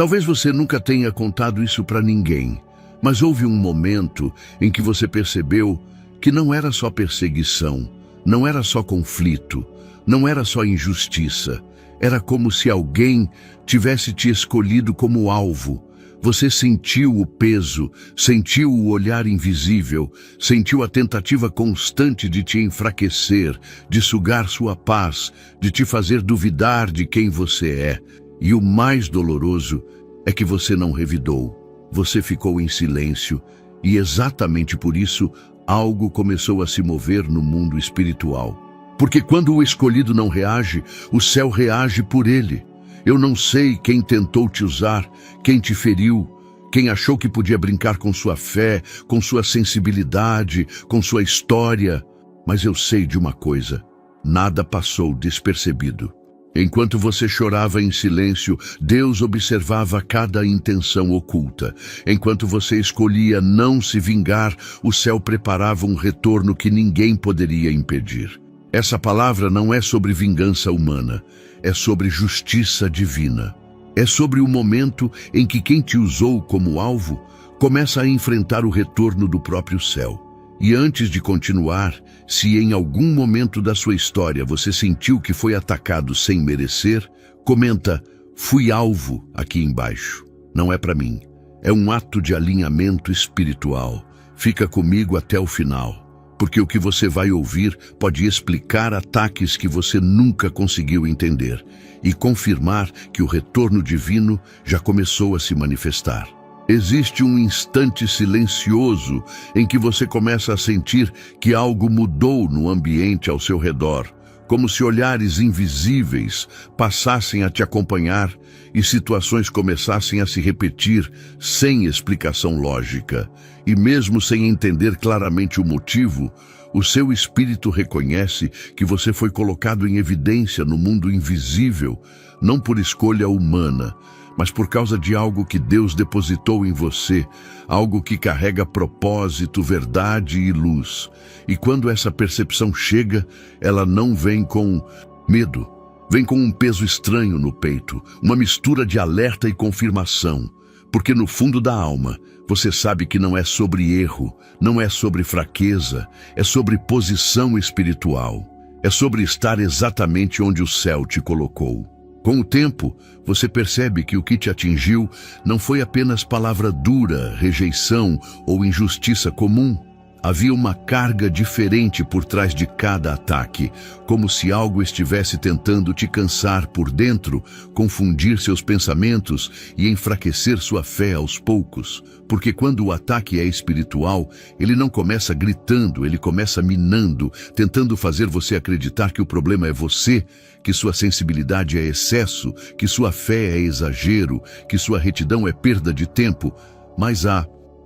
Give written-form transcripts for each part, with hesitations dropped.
Talvez você nunca tenha contado isso para ninguém, mas houve um momento em que você percebeu que não era só perseguição, não era só conflito, não era só injustiça. Era como se alguém tivesse te escolhido como alvo. Você sentiu o peso, sentiu o olhar invisível, sentiu a tentativa constante de te enfraquecer, de sugar sua paz, de te fazer duvidar de quem você é. E o mais doloroso é que você não revidou. Você ficou em silêncio e exatamente por isso algo começou a se mover no mundo espiritual. Porque quando o escolhido não reage, o céu reage por ele. Eu não sei quem tentou te usar, quem te feriu, quem achou que podia brincar com sua fé, com sua sensibilidade, com sua história. Mas eu sei de uma coisa, nada passou despercebido. Enquanto você chorava em silêncio, Deus observava cada intenção oculta. Enquanto você escolhia não se vingar, o céu preparava um retorno que ninguém poderia impedir. Essa palavra não é sobre vingança humana, é sobre justiça divina. É sobre o momento em que quem te usou como alvo começa a enfrentar o retorno do próprio céu. E antes de continuar, se em algum momento da sua história você sentiu que foi atacado sem merecer, comenta, fui alvo aqui embaixo. Não é para mim, é um ato de alinhamento espiritual. Fica comigo até o final. Porque o que você vai ouvir pode explicar ataques que você nunca conseguiu entender e confirmar que o retorno divino já começou a se manifestar. Existe um instante silencioso em que você começa a sentir que algo mudou no ambiente ao seu redor, como se olhares invisíveis passassem a te acompanhar e situações começassem a se repetir sem explicação lógica. E mesmo sem entender claramente o motivo, o seu espírito reconhece que você foi colocado em evidência no mundo invisível, não por escolha humana, mas por causa de algo que Deus depositou em você, algo que carrega propósito, verdade e luz. E quando essa percepção chega, ela não vem com medo, vem com um peso estranho no peito, uma mistura de alerta e confirmação. Porque no fundo da alma, você sabe que não é sobre erro, não é sobre fraqueza, é sobre posição espiritual. É sobre estar exatamente onde o céu te colocou. Com o tempo, você percebe que o que te atingiu não foi apenas palavra dura, rejeição ou injustiça comum. Havia uma carga diferente por trás de cada ataque, como se algo estivesse tentando te cansar por dentro, confundir seus pensamentos e enfraquecer sua fé aos poucos. Porque quando o ataque é espiritual, ele não começa gritando, ele começa minando, tentando fazer você acreditar que o problema é você, que sua sensibilidade é excesso, que sua fé é exagero, que sua retidão é perda de tempo. Mas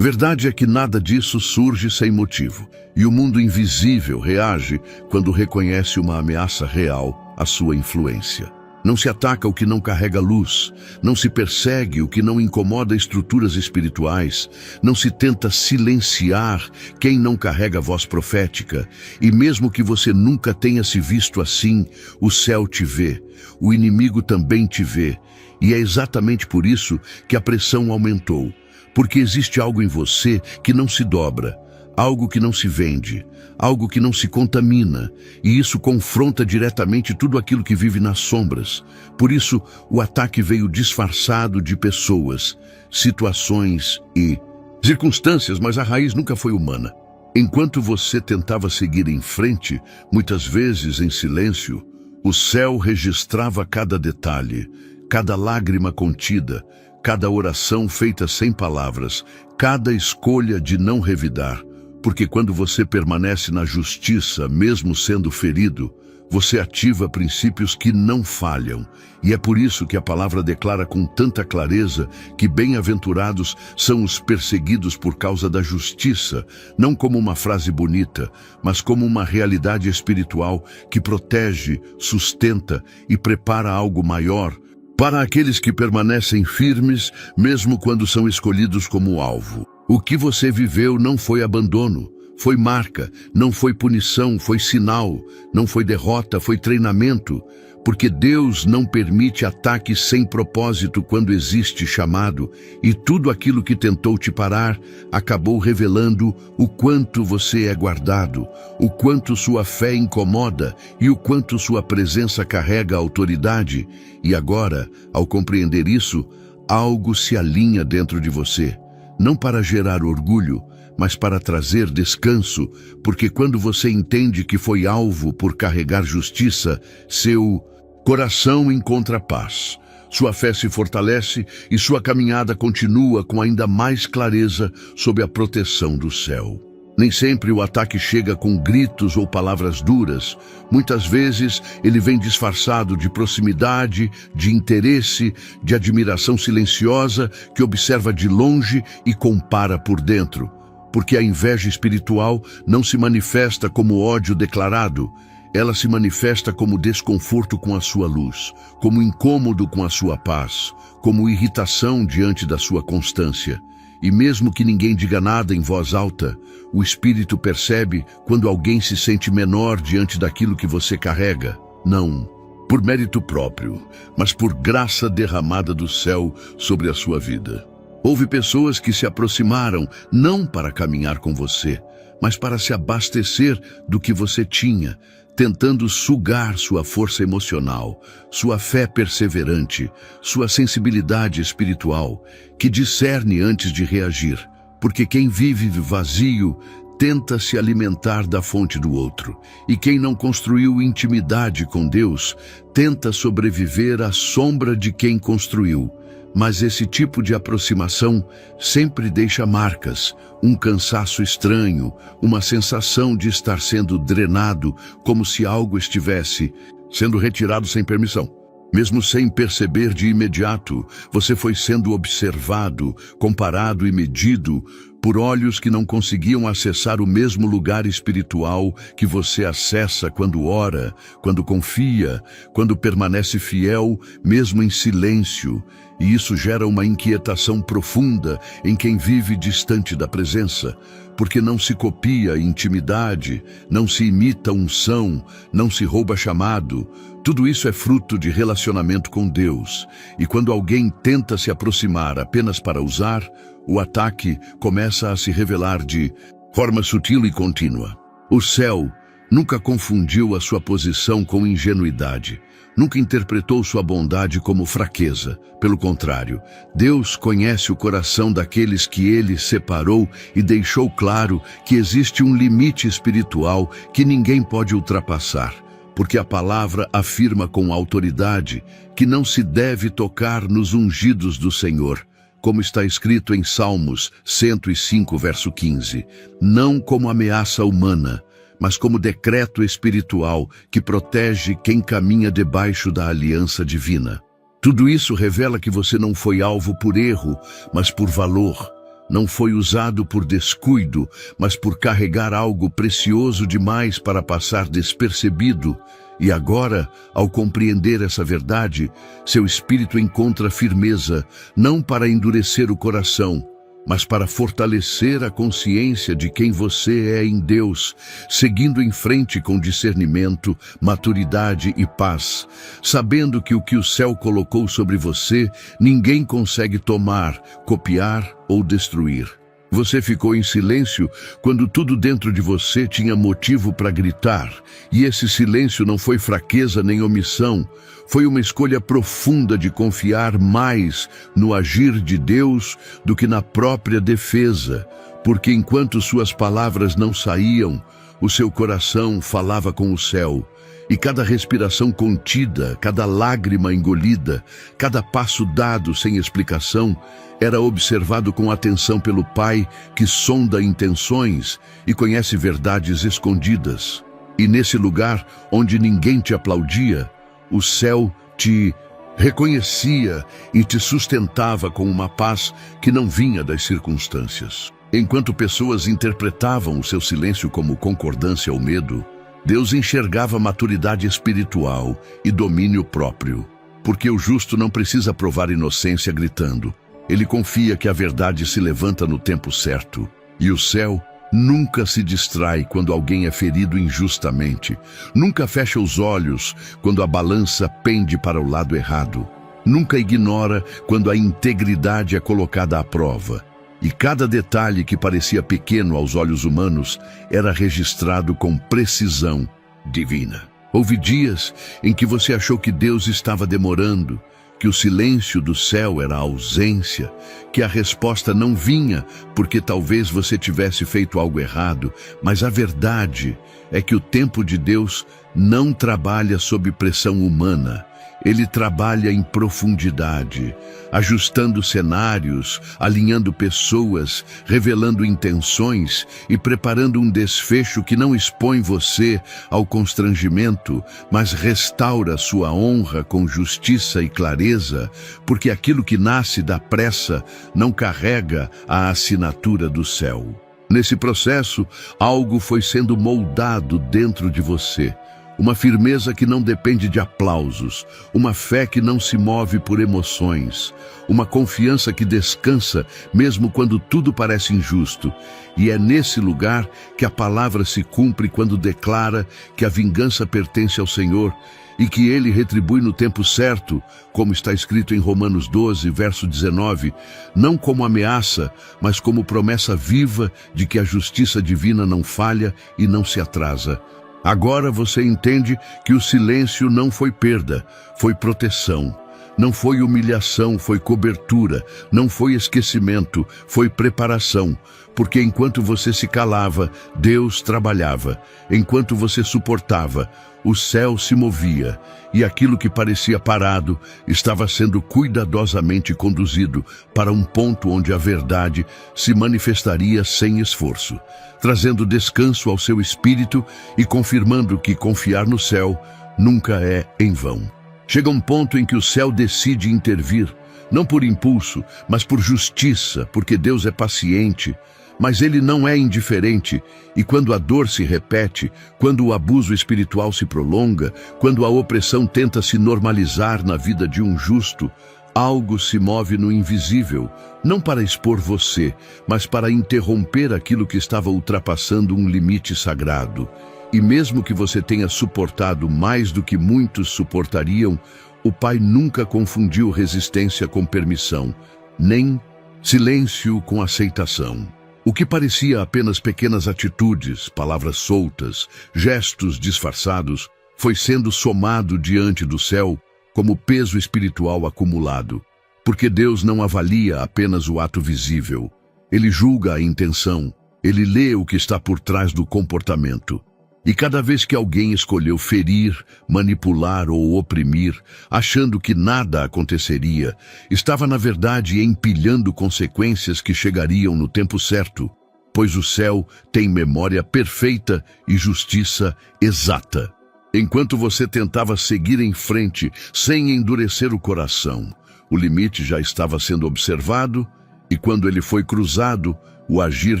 verdade é que nada disso surge sem motivo, e o mundo invisível reage quando reconhece uma ameaça real à sua influência. Não se ataca o que não carrega luz, não se persegue o que não incomoda estruturas espirituais, não se tenta silenciar quem não carrega voz profética, e mesmo que você nunca tenha se visto assim, o céu te vê, o inimigo também te vê, e é exatamente por isso que a pressão aumentou. Porque existe algo em você que não se dobra, algo que não se vende, algo que não se contamina, e isso confronta diretamente tudo aquilo que vive nas sombras. Por isso, o ataque veio disfarçado de pessoas, situações e circunstâncias, mas a raiz nunca foi humana. Enquanto você tentava seguir em frente, muitas vezes em silêncio, o céu registrava cada detalhe, cada lágrima contida, cada oração feita sem palavras, cada escolha de não revidar, porque quando você permanece na justiça, mesmo sendo ferido, você ativa princípios que não falham. E é por isso que a palavra declara com tanta clareza que bem-aventurados são os perseguidos por causa da justiça, não como uma frase bonita, mas como uma realidade espiritual que protege, sustenta e prepara algo maior, para aqueles que permanecem firmes, mesmo quando são escolhidos como alvo. O que você viveu não foi abandono, foi marca, não foi punição, foi sinal, não foi derrota, foi treinamento. porque Deus não permite ataques sem propósito quando existe chamado, e tudo aquilo que tentou te parar acabou revelando o quanto você é guardado, o quanto sua fé incomoda e o quanto sua presença carrega autoridade. E agora, ao compreender isso, algo se alinha dentro de você, não para gerar orgulho, mas para trazer descanso, porque quando você entende que foi alvo por carregar justiça, seu coração encontra paz, sua fé se fortalece e sua caminhada continua com ainda mais clareza sob a proteção do céu. Nem sempre o ataque chega com gritos ou palavras duras. Muitas vezes ele vem disfarçado de proximidade, de interesse, de admiração silenciosa que observa de longe e compara por dentro. Porque a inveja espiritual não se manifesta como ódio declarado, ela se manifesta como desconforto com a sua luz, como incômodo com a sua paz, como irritação diante da sua constância. E mesmo que ninguém diga nada em voz alta, o Espírito percebe quando alguém se sente menor diante daquilo que você carrega. Não por mérito próprio, mas por graça derramada do céu sobre a sua vida. Houve pessoas que se aproximaram não para caminhar com você, mas para se abastecer do que você tinha, tentando sugar sua força emocional, sua fé perseverante, sua sensibilidade espiritual, que discerne antes de reagir, porque quem vive vazio tenta se alimentar da fonte do outro, e quem não construiu intimidade com Deus tenta sobreviver à sombra de quem construiu. Mas esse tipo de aproximação sempre deixa marcas, um cansaço estranho, uma sensação de estar sendo drenado, como se algo estivesse sendo retirado sem permissão. Mesmo sem perceber de imediato, você foi sendo observado, comparado e medido por olhos que não conseguiam acessar o mesmo lugar espiritual que você acessa quando ora, quando confia, quando permanece fiel, mesmo em silêncio. E isso gera uma inquietação profunda em quem vive distante da presença, porque não se copia intimidade, não se imita unção, não se rouba chamado. Tudo isso é fruto de relacionamento com Deus. E quando alguém tenta se aproximar apenas para usar, o ataque começa a se revelar de forma sutil e contínua. O céu nunca confundiu a sua posição com ingenuidade. Nunca interpretou sua bondade como fraqueza. Pelo contrário, Deus conhece o coração daqueles que Ele separou e deixou claro que existe um limite espiritual que ninguém pode ultrapassar, porque a palavra afirma com autoridade que não se deve tocar nos ungidos do Senhor, como está escrito em Salmos 105, verso 15, não como ameaça humana, mas como decreto espiritual que protege quem caminha debaixo da aliança divina. Tudo isso revela que você não foi alvo por erro, mas por valor. Não foi usado por descuido, mas por carregar algo precioso demais para passar despercebido. E agora, ao compreender essa verdade, seu espírito encontra firmeza, não para endurecer o coração, mas para fortalecer a consciência de quem você é em Deus, seguindo em frente com discernimento, maturidade e paz, sabendo que o que o céu colocou sobre você, ninguém consegue tomar, copiar ou destruir. Você ficou em silêncio quando tudo dentro de você tinha motivo para gritar, e esse silêncio não foi fraqueza nem omissão, foi uma escolha profunda de confiar mais no agir de Deus do que na própria defesa, porque enquanto suas palavras não saíam, o seu coração falava com o céu. E cada respiração contida, cada lágrima engolida, cada passo dado sem explicação, era observado com atenção pelo Pai que sonda intenções e conhece verdades escondidas. E nesse lugar onde ninguém te aplaudia, o céu te reconhecia e te sustentava com uma paz que não vinha das circunstâncias. Enquanto pessoas interpretavam o seu silêncio como concordância ou medo, Deus enxergava maturidade espiritual e domínio próprio, porque o justo não precisa provar inocência gritando. Ele confia que a verdade se levanta no tempo certo, e o céu Nunca se distrai quando alguém é ferido injustamente. Nunca fecha os olhos quando a balança pende para o lado errado. Nunca ignora quando a integridade é colocada à prova. E cada detalhe que parecia pequeno aos olhos humanos era registrado com precisão divina. Houve dias em que você achou que Deus estava demorando, que o silêncio do céu era a ausência, que a resposta não vinha porque talvez você tivesse feito algo errado, mas a verdade é que o tempo de Deus não trabalha sob pressão humana. Ele trabalha em profundidade, ajustando cenários, alinhando pessoas, revelando intenções e preparando um desfecho que não expõe você ao constrangimento, mas restaura sua honra com justiça e clareza, porque aquilo que nasce da pressa não carrega a assinatura do céu. Nesse processo, algo foi sendo moldado dentro de você. Uma firmeza que não depende de aplausos, uma fé que não se move por emoções, uma confiança que descansa mesmo quando tudo parece injusto. E é nesse lugar que a palavra se cumpre quando declara que a vingança pertence ao Senhor e que Ele retribui no tempo certo, como está escrito em Romanos 12, verso 19, não como ameaça, mas como promessa viva de que a justiça divina não falha e não se atrasa. Agora você entende que o silêncio não foi perda, foi proteção. Não foi humilhação, foi cobertura. Não foi esquecimento, foi preparação. Porque enquanto você se calava, Deus trabalhava. Enquanto você suportava, o céu se movia. E aquilo que parecia parado estava sendo cuidadosamente conduzido para um ponto onde a verdade se manifestaria sem esforço, trazendo descanso ao seu espírito e confirmando que confiar no céu nunca é em vão. Chega um ponto em que o céu decide intervir, não por impulso, mas por justiça, porque Deus é paciente, mas Ele não é indiferente, e quando a dor se repete, quando o abuso espiritual se prolonga, quando a opressão tenta se normalizar na vida de um justo, algo se move no invisível, não para expor você, mas para interromper aquilo que estava ultrapassando um limite sagrado. E mesmo que você tenha suportado mais do que muitos suportariam, o Pai nunca confundiu resistência com permissão, nem silêncio com aceitação. O que parecia apenas pequenas atitudes, palavras soltas, gestos disfarçados, foi sendo somado diante do céu como peso espiritual acumulado. Porque Deus não avalia apenas o ato visível. Ele julga a intenção, Ele lê o que está por trás do comportamento. E cada vez que alguém escolheu ferir, manipular ou oprimir, achando que nada aconteceria, estava na verdade empilhando consequências que chegariam no tempo certo, pois o céu tem memória perfeita e justiça exata. Enquanto você tentava seguir em frente sem endurecer o coração, o limite já estava sendo observado, e quando ele foi cruzado, o agir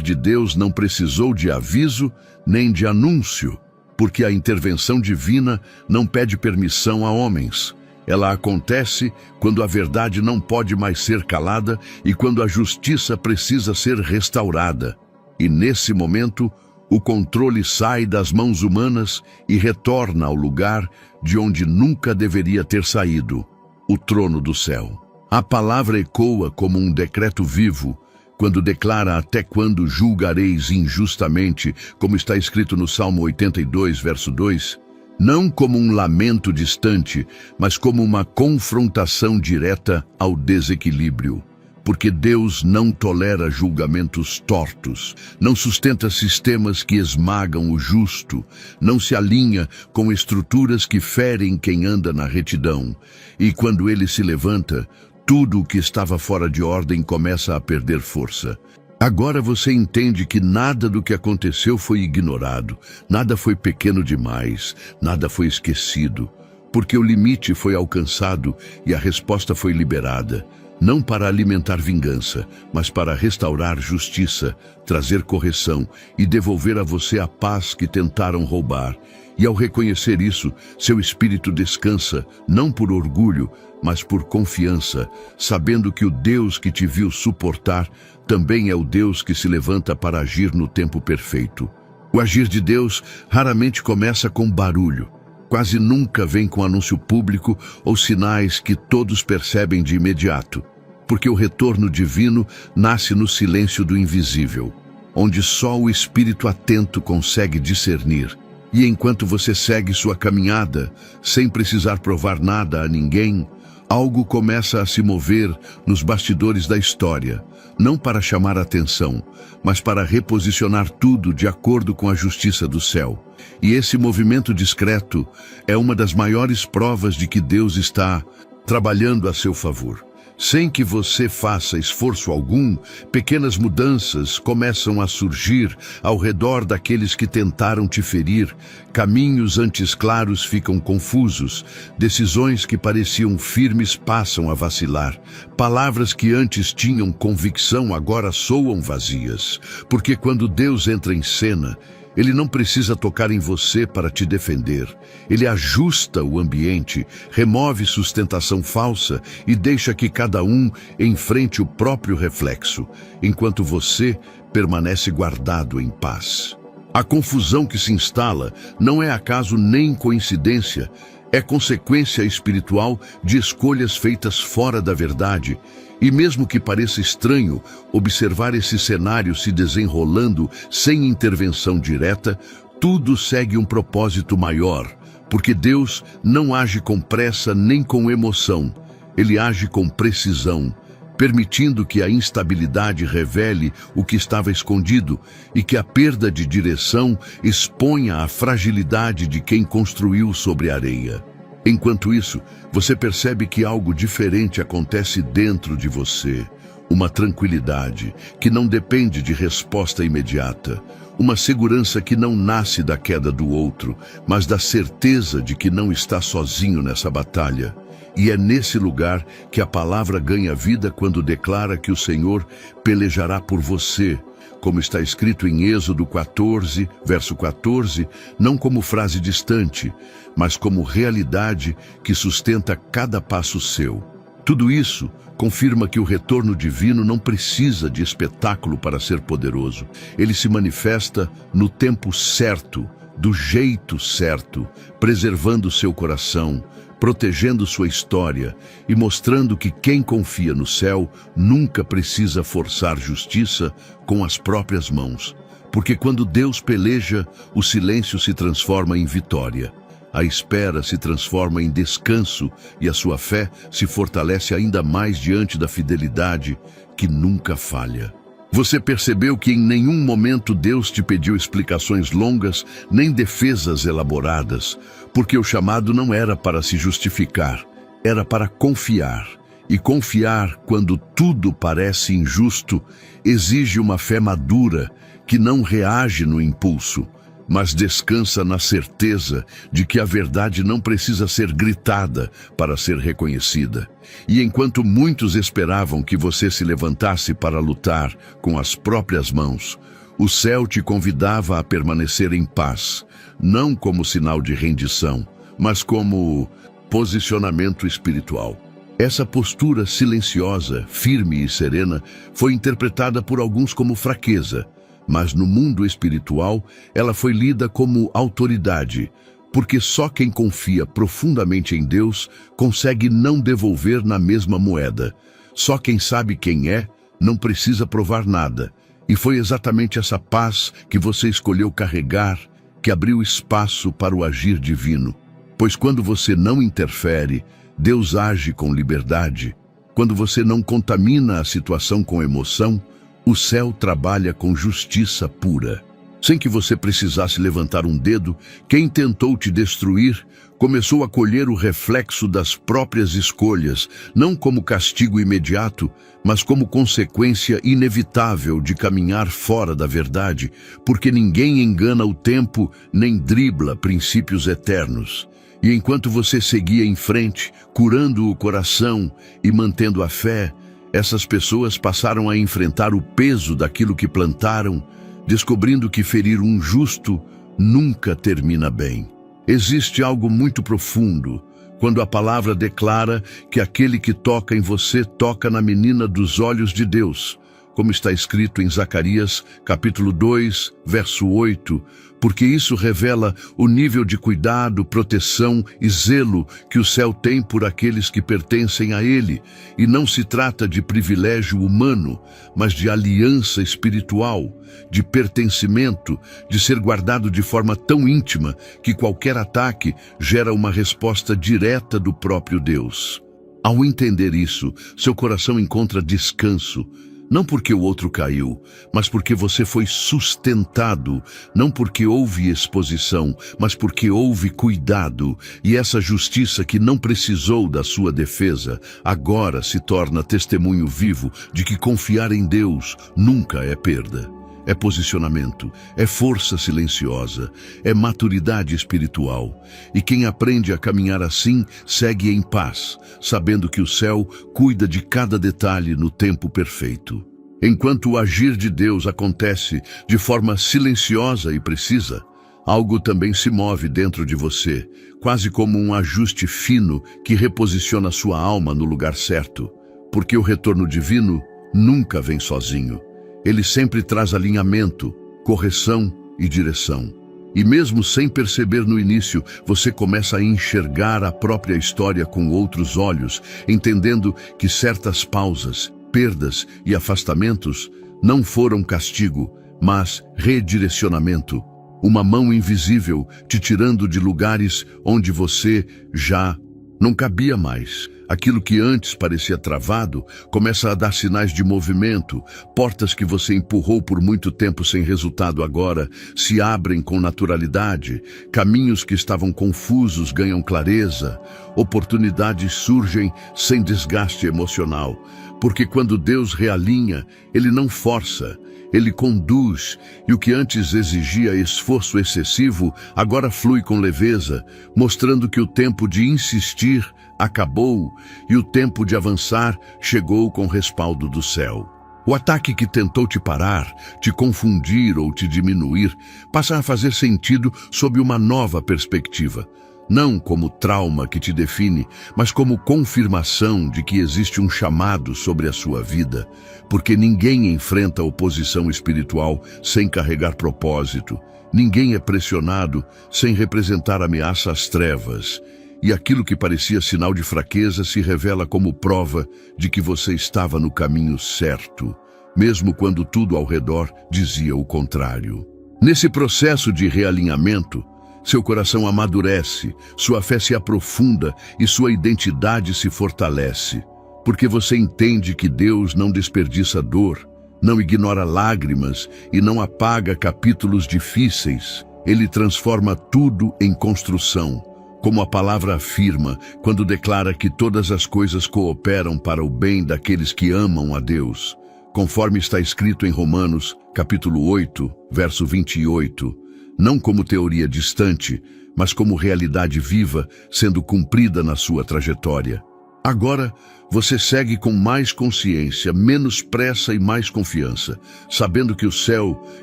de Deus não precisou de aviso nem de anúncio, porque a intervenção divina não pede permissão a homens. Ela acontece quando a verdade não pode mais ser calada e quando a justiça precisa ser restaurada. E nesse momento, o controle sai das mãos humanas e retorna ao lugar de onde nunca deveria ter saído, o trono do céu. A palavra ecoa como um decreto vivo, quando declara até quando julgareis injustamente, como está escrito no Salmo 82, verso 2, não como um lamento distante, mas como uma confrontação direta ao desequilíbrio. Porque Deus não tolera julgamentos tortos, não sustenta sistemas que esmagam o justo, não se alinha com estruturas que ferem quem anda na retidão. E quando ele se levanta, tudo o que estava fora de ordem começa a perder força. Agora você entende que nada do que aconteceu foi ignorado, nada foi pequeno demais, nada foi esquecido, porque o limite foi alcançado e a resposta foi liberada. não para alimentar vingança, mas para restaurar justiça, trazer correção e devolver a você a paz que tentaram roubar. E ao reconhecer isso, seu espírito descansa, não por orgulho, mas por confiança, sabendo que o Deus que te viu suportar também é o Deus que se levanta para agir no tempo perfeito. O agir de Deus raramente começa com barulho. Quase nunca vem com anúncio público ou sinais que todos percebem de imediato, porque o retorno divino nasce no silêncio do invisível, onde só o espírito atento consegue discernir. E enquanto você segue sua caminhada, sem precisar provar nada a ninguém, algo começa a se mover nos bastidores da história, não para chamar atenção, mas para reposicionar tudo de acordo com a justiça do céu. E esse movimento discreto é uma das maiores provas de que Deus está trabalhando a seu favor. Sem que você faça esforço algum, pequenas mudanças começam a surgir ao redor daqueles que tentaram te ferir. Caminhos antes claros ficam confusos. Decisões que pareciam firmes passam a vacilar. Palavras que antes tinham convicção agora soam vazias. Porque quando Deus entra em cena, Ele não precisa tocar em você para te defender. Ele ajusta o ambiente, remove sustentação falsa e deixa que cada um enfrente o próprio reflexo, enquanto você permanece guardado em paz. A confusão que se instala não é acaso nem coincidência, é consequência espiritual de escolhas feitas fora da verdade. E mesmo que pareça estranho observar esse cenário se desenrolando sem intervenção direta, tudo segue um propósito maior, porque Deus não age com pressa nem com emoção. Ele age com precisão, permitindo que a instabilidade revele o que estava escondido e que a perda de direção exponha a fragilidade de quem construiu sobre a areia. Enquanto isso, você percebe que algo diferente acontece dentro de você. Uma tranquilidade que não depende de resposta imediata. Uma segurança que não nasce da queda do outro, mas da certeza de que não está sozinho nessa batalha. E é nesse lugar que a palavra ganha vida quando declara que o Senhor pelejará por você, como está escrito em Êxodo 14, verso 14, não como frase distante, mas como realidade que sustenta cada passo seu. Tudo isso confirma que o retorno divino não precisa de espetáculo para ser poderoso. Ele se manifesta no tempo certo, do jeito certo, preservando seu coração, protegendo sua história e mostrando que quem confia no céu nunca precisa forçar justiça com as próprias mãos. Porque quando Deus peleja, o silêncio se transforma em vitória. A espera se transforma em descanso e a sua fé se fortalece ainda mais diante da fidelidade que nunca falha. Você percebeu que em nenhum momento Deus te pediu explicações longas nem defesas elaboradas, porque o chamado não era para se justificar, era para confiar. E confiar quando tudo parece injusto exige uma fé madura que não reage no impulso, mas descansa na certeza de que a verdade não precisa ser gritada para ser reconhecida. E enquanto muitos esperavam que você se levantasse para lutar com as próprias mãos, o céu te convidava a permanecer em paz, não como sinal de rendição, mas como posicionamento espiritual. Essa postura silenciosa, firme e serena foi interpretada por alguns como fraqueza, mas no mundo espiritual ela foi lida como autoridade, porque só quem confia profundamente em Deus consegue não devolver na mesma moeda. Só quem sabe quem é não precisa provar nada. E foi exatamente essa paz que você escolheu carregar que abriu espaço para o agir divino. Pois quando você não interfere, Deus age com liberdade. Quando você não contamina a situação com emoção, o céu trabalha com justiça pura. Sem que você precisasse levantar um dedo, quem tentou te destruir começou a colher o reflexo das próprias escolhas, não como castigo imediato, mas como consequência inevitável de caminhar fora da verdade, porque ninguém engana o tempo nem dribla princípios eternos. E enquanto você seguia em frente, curando o coração e mantendo a fé, Essas pessoas passaram a enfrentar o peso daquilo que plantaram, descobrindo que ferir um justo nunca termina bem. Existe algo muito profundo quando a palavra declara que aquele que toca em você toca na menina dos olhos de Deus, como está escrito em Zacarias, capítulo 2, verso 8, porque isso revela o nível de cuidado, proteção e zelo que o céu tem por aqueles que pertencem a ele, e não se trata de privilégio humano, mas de aliança espiritual, de pertencimento, de ser guardado de forma tão íntima que qualquer ataque gera uma resposta direta do próprio Deus. Ao entender isso, seu coração encontra descanso, não porque o outro caiu, mas porque você foi sustentado, não porque houve exposição, mas porque houve cuidado, e essa justiça que não precisou da sua defesa, agora se torna testemunho vivo de que confiar em Deus nunca é perda. É posicionamento, é força silenciosa, é maturidade espiritual. E quem aprende a caminhar assim, segue em paz, sabendo que o céu cuida de cada detalhe no tempo perfeito. Enquanto o agir de Deus acontece de forma silenciosa e precisa, algo também se move dentro de você, quase como um ajuste fino que reposiciona sua alma no lugar certo. Porque o retorno divino nunca vem sozinho. Ele sempre traz alinhamento, correção e direção. E mesmo sem perceber no início, você começa a enxergar a própria história com outros olhos, entendendo que certas pausas, perdas e afastamentos não foram castigo, mas redirecionamento. Uma mão invisível te tirando de lugares onde você já não cabia mais. Aquilo que antes parecia travado começa a dar sinais de movimento. Portas que você empurrou por muito tempo sem resultado agora se abrem com naturalidade. Caminhos que estavam confusos ganham clareza. Oportunidades surgem sem desgaste emocional. Porque quando Deus realinha, Ele não força, Ele conduz, e o que antes exigia esforço excessivo, agora flui com leveza, mostrando que o tempo de insistir acabou e o tempo de avançar chegou com respaldo do céu. O ataque que tentou te parar, te confundir ou te diminuir, passa a fazer sentido sob uma nova perspectiva. Não como trauma que te define, mas como confirmação de que existe um chamado sobre a sua vida, porque ninguém enfrenta oposição espiritual sem carregar propósito, ninguém é pressionado sem representar ameaça às trevas, e aquilo que parecia sinal de fraqueza se revela como prova de que você estava no caminho certo, mesmo quando tudo ao redor dizia o contrário. Nesse processo de realinhamento, seu coração amadurece, sua fé se aprofunda e sua identidade se fortalece, porque você entende que Deus não desperdiça dor, não ignora lágrimas e não apaga capítulos difíceis. Ele transforma tudo em construção, como a palavra afirma quando declara que todas as coisas cooperam para o bem daqueles que amam a Deus, conforme está escrito em Romanos, capítulo 8, verso 28. Não como teoria distante, mas como realidade viva, sendo cumprida na sua trajetória. Agora, você segue com mais consciência, menos pressa e mais confiança, sabendo que o céu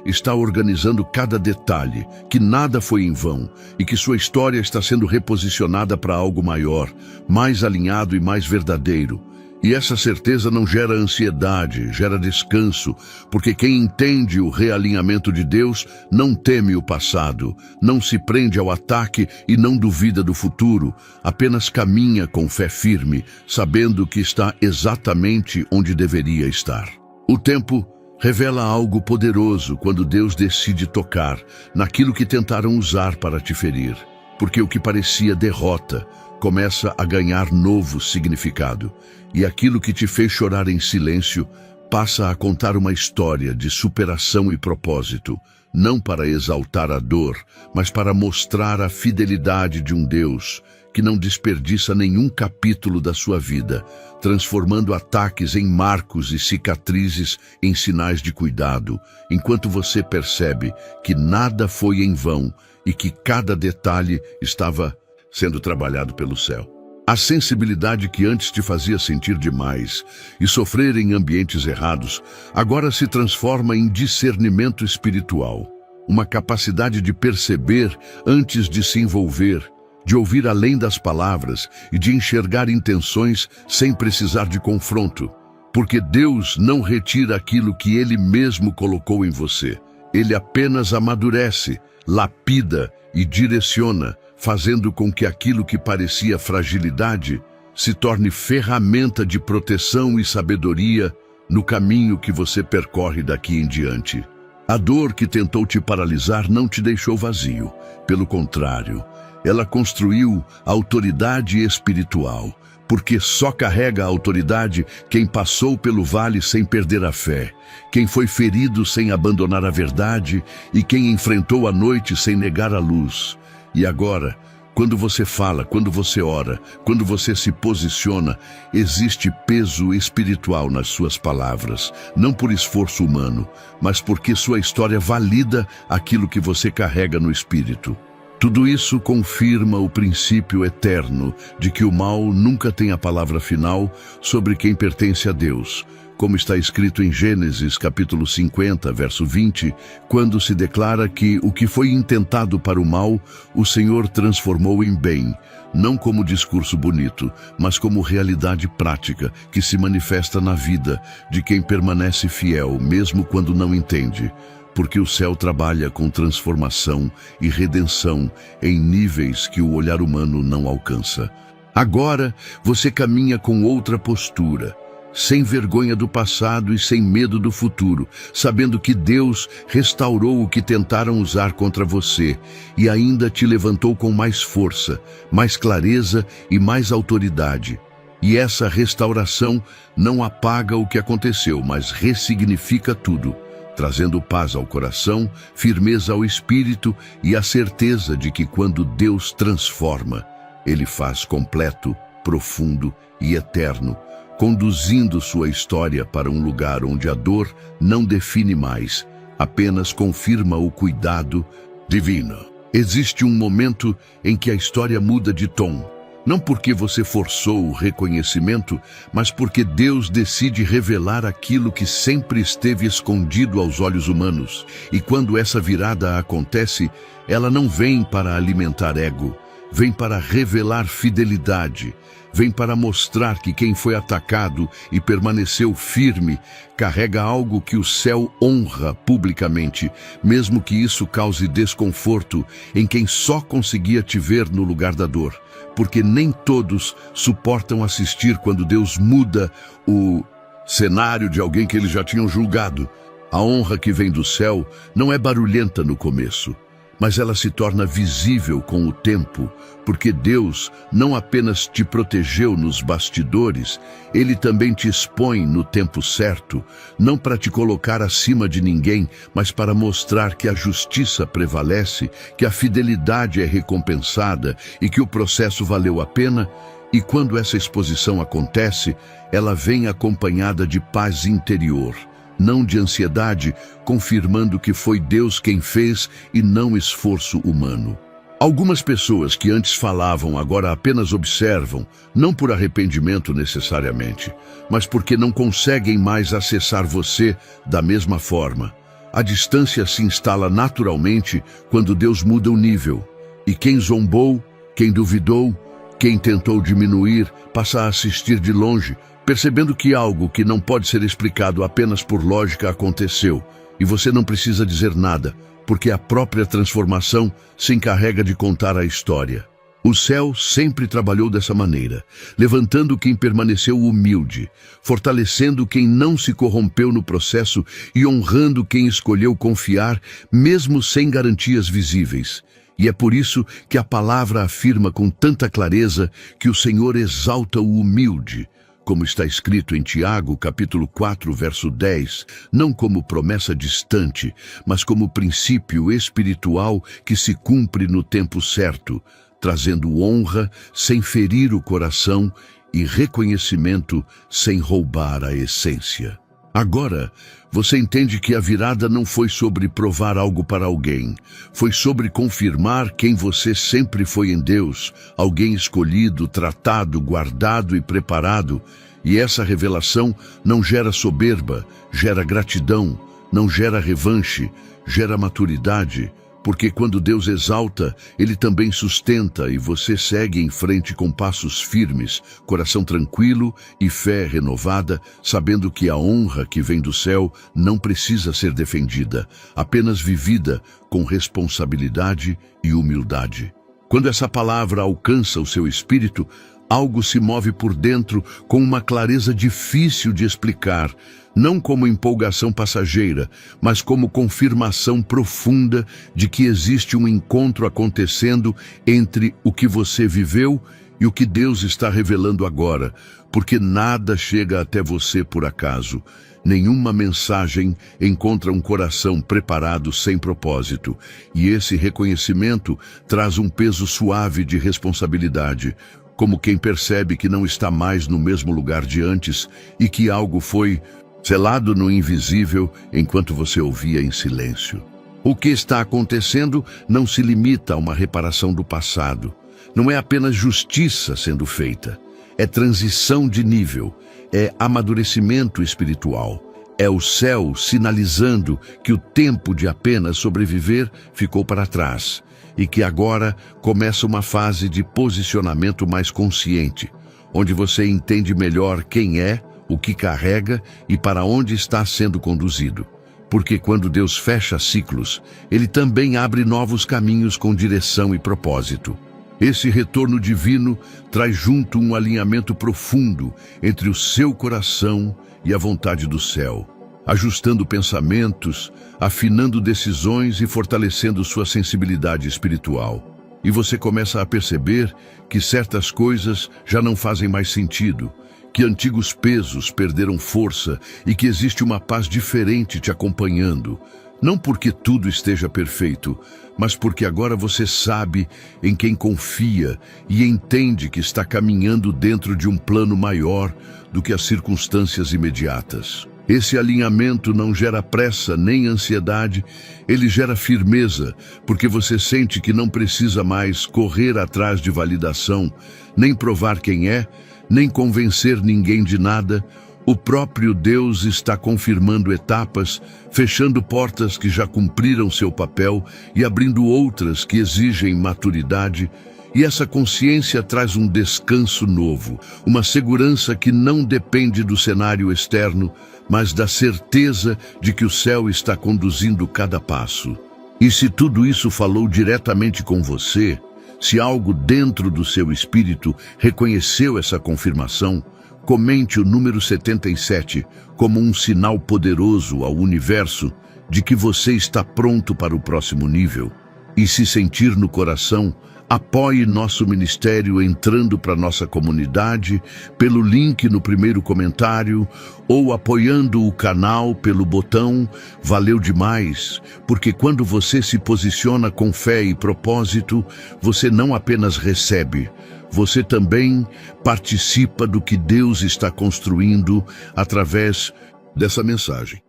está organizando cada detalhe, que nada foi em vão e que sua história está sendo reposicionada para algo maior, mais alinhado e mais verdadeiro. E essa certeza não gera ansiedade, gera descanso, porque quem entende o realinhamento de Deus não teme o passado, não se prende ao ataque e não duvida do futuro, apenas caminha com fé firme, sabendo que está exatamente onde deveria estar. O tempo revela algo poderoso quando Deus decide tocar naquilo que tentaram usar para te ferir, porque o que parecia derrota começa a ganhar novo significado, e aquilo que te fez chorar em silêncio passa a contar uma história de superação e propósito, não para exaltar a dor, mas para mostrar a fidelidade de um Deus que não desperdiça nenhum capítulo da sua vida, transformando ataques em marcos e cicatrizes em sinais de cuidado, enquanto você percebe que nada foi em vão e que cada detalhe estava sendo trabalhado pelo céu. A sensibilidade que antes te fazia sentir demais e sofrer em ambientes errados, agora se transforma em discernimento espiritual. Uma capacidade de perceber antes de se envolver, de ouvir além das palavras e de enxergar intenções sem precisar de confronto. Porque Deus não retira aquilo que Ele mesmo colocou em você. Ele apenas amadurece, lapida e direciona, fazendo com que aquilo que parecia fragilidade se torne ferramenta de proteção e sabedoria no caminho que você percorre daqui em diante. A dor que tentou te paralisar não te deixou vazio. Pelo contrário, ela construiu autoridade espiritual, porque só carrega a autoridade quem passou pelo vale sem perder a fé, quem foi ferido sem abandonar a verdade e quem enfrentou a noite sem negar a luz. E agora, quando você fala, quando você ora, quando você se posiciona, existe peso espiritual nas suas palavras, não por esforço humano, mas porque sua história valida aquilo que você carrega no espírito. Tudo isso confirma o princípio eterno de que o mal nunca tem a palavra final sobre quem pertence a Deus, como está escrito em Gênesis capítulo 50, verso 20, quando se declara que o que foi intentado para o mal, o Senhor transformou em bem, não como discurso bonito, mas como realidade prática que se manifesta na vida de quem permanece fiel, mesmo quando não entende. Porque o céu trabalha com transformação e redenção em níveis que o olhar humano não alcança. Agora você caminha com outra postura, sem vergonha do passado e sem medo do futuro, sabendo que Deus restaurou o que tentaram usar contra você e ainda te levantou com mais força, mais clareza e mais autoridade. E essa restauração não apaga o que aconteceu, mas ressignifica tudo, trazendo paz ao coração, firmeza ao espírito e a certeza de que quando Deus transforma, Ele faz completo, profundo e eterno, conduzindo sua história para um lugar onde a dor não define mais, apenas confirma o cuidado divino. Existe um momento em que a história muda de tom, não porque você forçou o reconhecimento, mas porque Deus decide revelar aquilo que sempre esteve escondido aos olhos humanos. E quando essa virada acontece, ela não vem para alimentar ego, vem para revelar fidelidade, vem para mostrar que quem foi atacado e permaneceu firme carrega algo que o céu honra publicamente, mesmo que isso cause desconforto em quem só conseguia te ver no lugar da dor. Porque nem todos suportam assistir quando Deus muda o cenário de alguém que eles já tinham julgado. A honra que vem do céu não é barulhenta no começo, mas ela se torna visível com o tempo, porque Deus não apenas te protegeu nos bastidores, Ele também te expõe no tempo certo, não para te colocar acima de ninguém, mas para mostrar que a justiça prevalece, que a fidelidade é recompensada e que o processo valeu a pena. E quando essa exposição acontece, ela vem acompanhada de paz interior, não de ansiedade, confirmando que foi Deus quem fez e não esforço humano. Algumas pessoas que antes falavam agora apenas observam, não por arrependimento necessariamente, mas porque não conseguem mais acessar você da mesma forma. A distância se instala naturalmente quando Deus muda o nível, e quem zombou, quem duvidou, quem tentou diminuir, passa a assistir de longe, percebendo que algo que não pode ser explicado apenas por lógica aconteceu, e você não precisa dizer nada, porque a própria transformação se encarrega de contar a história. O céu sempre trabalhou dessa maneira, levantando quem permaneceu humilde, fortalecendo quem não se corrompeu no processo e honrando quem escolheu confiar, mesmo sem garantias visíveis. E é por isso que a palavra afirma com tanta clareza que o Senhor exalta o humilde, como está escrito em Tiago, capítulo 4, verso 10, não como promessa distante, mas como princípio espiritual que se cumpre no tempo certo, trazendo honra sem ferir o coração e reconhecimento sem roubar a essência. Agora, você entende que a virada não foi sobre provar algo para alguém, foi sobre confirmar quem você sempre foi em Deus, alguém escolhido, tratado, guardado e preparado. E essa revelação não gera soberba, gera gratidão, não gera revanche, gera maturidade, porque quando Deus exalta, Ele também sustenta e você segue em frente com passos firmes, coração tranquilo e fé renovada, sabendo que a honra que vem do céu não precisa ser defendida, apenas vivida com responsabilidade e humildade. Quando essa palavra alcança o seu espírito, algo se move por dentro com uma clareza difícil de explicar, não como empolgação passageira, mas como confirmação profunda de que existe um encontro acontecendo entre o que você viveu e o que Deus está revelando agora, porque nada chega até você por acaso. Nenhuma mensagem encontra um coração preparado sem propósito, e esse reconhecimento traz um peso suave de responsabilidade, como quem percebe que não está mais no mesmo lugar de antes e que algo foi selado no invisível enquanto você ouvia em silêncio. O que está acontecendo não se limita a uma reparação do passado. Não é apenas justiça sendo feita. É transição de nível, é amadurecimento espiritual. É o céu sinalizando que o tempo de apenas sobreviver ficou para trás e que agora começa uma fase de posicionamento mais consciente, onde você entende melhor quem é, o que carrega e para onde está sendo conduzido. Porque quando Deus fecha ciclos, Ele também abre novos caminhos com direção e propósito. Esse retorno divino traz junto um alinhamento profundo entre o seu coração e a vontade do céu, ajustando pensamentos, afinando decisões e fortalecendo sua sensibilidade espiritual. E você começa a perceber que certas coisas já não fazem mais sentido, que antigos pesos perderam força e que existe uma paz diferente te acompanhando. Não porque tudo esteja perfeito, mas porque agora você sabe em quem confia e entende que está caminhando dentro de um plano maior do que as circunstâncias imediatas. Esse alinhamento não gera pressa nem ansiedade, ele gera firmeza, porque você sente que não precisa mais correr atrás de validação, nem provar quem é, nem convencer ninguém de nada. O próprio Deus está confirmando etapas, fechando portas que já cumpriram seu papel e abrindo outras que exigem maturidade. E essa consciência traz um descanso novo, uma segurança que não depende do cenário externo, mas da certeza de que o céu está conduzindo cada passo. E se tudo isso falou diretamente com você, se algo dentro do seu espírito reconheceu essa confirmação, comente o número 77 como um sinal poderoso ao universo de que você está pronto para o próximo nível. E se sentir no coração, apoie nosso ministério entrando para nossa comunidade pelo link no primeiro comentário ou apoiando o canal pelo botão. Valeu demais, porque quando você se posiciona com fé e propósito, você não apenas recebe, você também participa do que Deus está construindo através dessa mensagem.